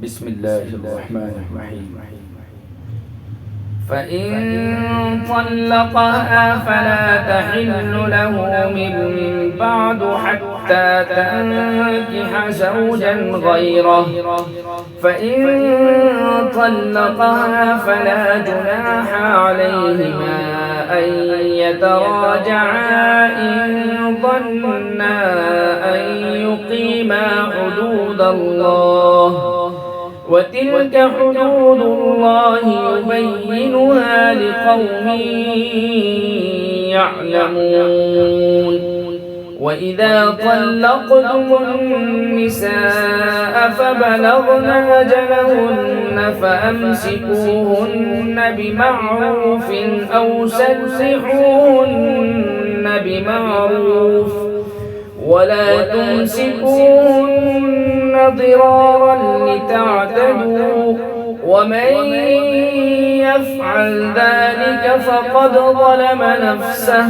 بسم الله الرحمن الرحيم. فإن طلقها فلا تحل له من بعد حتى تنكح زوجا غيره. فإن طلقها فلا جناح عليهما أن يتراجعا إن ظنا أن يقيما حدود الله، وتلك حدود الله يبينها لقوم يعلمون. وإذا طلقتم النساء فبلغن أجلهن فأمسكوهن بمعروف أو سرحوهن بمعروف، ولا تمسكوهن ضرارا لتعتدوا، ومن يفعل ذلك فقد ظلم نفسه.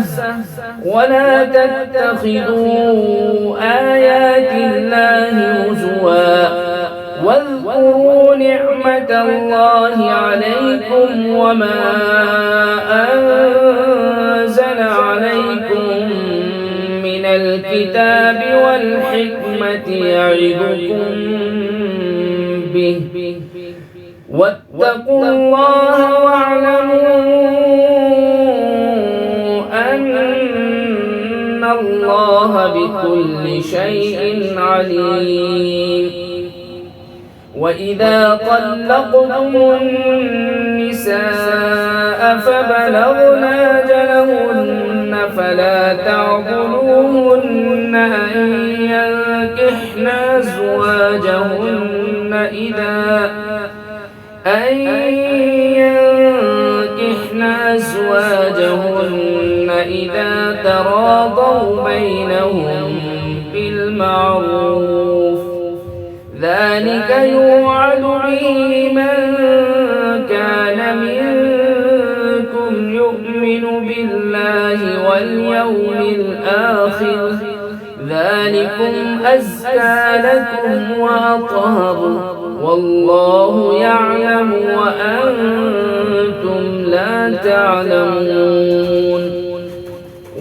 ولا تتخذوا آيات الله هزوا، واذكروا نعمة الله عليكم وما أنزل عليكم من الكتاب والحكمة يعظكم به، واتقوا الله واعلموا أن الله بكل شيء عليم. وإذا طلقتم النساء فبلغن أجلهن فلا تعضلوهن أن ينكحن أزواجهن إذا تراضوا بينهم بالمعروف، ذلك يوعد به من كان منكم يؤمن بالله واليوم الآخر، ذلكم أزكى لكم وأطهر، والله يعلم وأنتم لا تعلمون.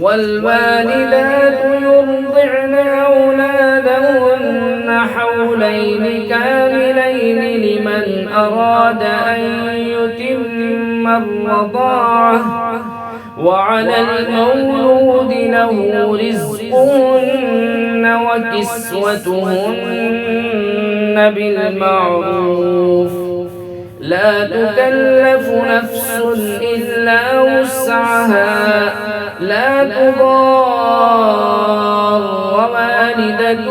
والوالدات يرضعن أولادهن حولين كاملين لمن أراد أن يتم الرضاعة، وعلى المولود له رزقهن وكسوتهن بالمعروف، لا تكلف نفس إلا وسعها، لا تضار والدة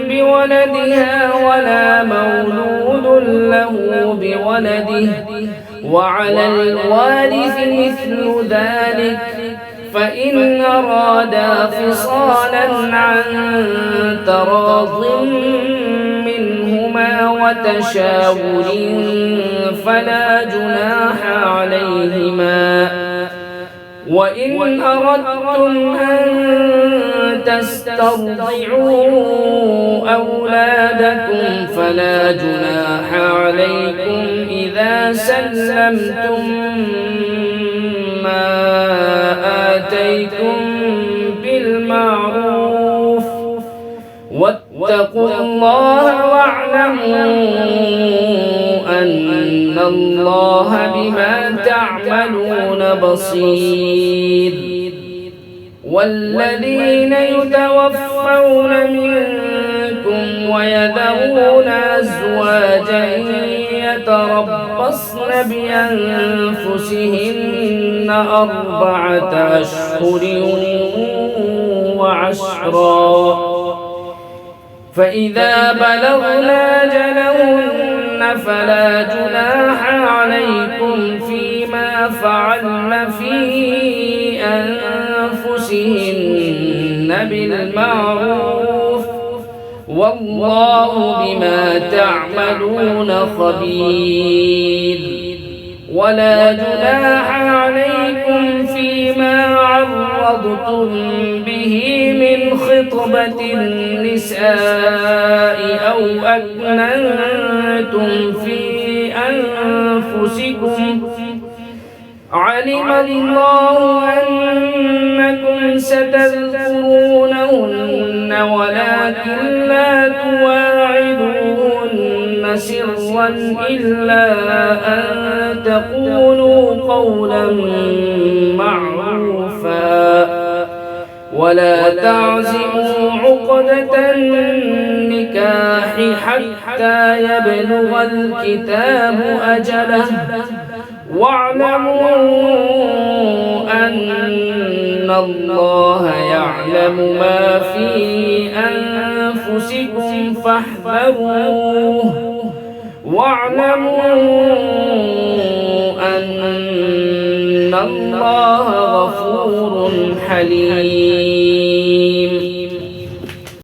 بولدها ولا مولود له بولده، وعلى الوارث مثل ذلك، فإن أرادا فصالا عن تراض منهما وتشاور فلا جناح عليهما. وإن أردتم أن تسترضعوا أولادكم فلا جناح عليكم إذا سلمتم ما آتيتم بالمعروف، واتقوا الله واعلموا أن الله بما تعملون بصير. والذين يتوفون منكم ويذرون أزواجا يتربصن بأنفسهن 4 أشهر وعشرا، فإذا بلغن أجلهن فلا جناح عليكم فيما فعلن في أنفسهن بالمعروف، والله بما تعملون خبير. ولا جناح عليكم فيما عرضتم به من خطبة النساء أو أكننتم في أنفسكم علم الله أنكم ستذكرونهن ولكن لا تواعدوهن سرا إلا أن تقولوا قولا معروفا ولا تعزموا عقدة النكاح حتى يبلغ الكتاب أجله واعلموا أن الله يعلم ما في أنفسكم فاحذروه واعلموا أن الله غفور حليم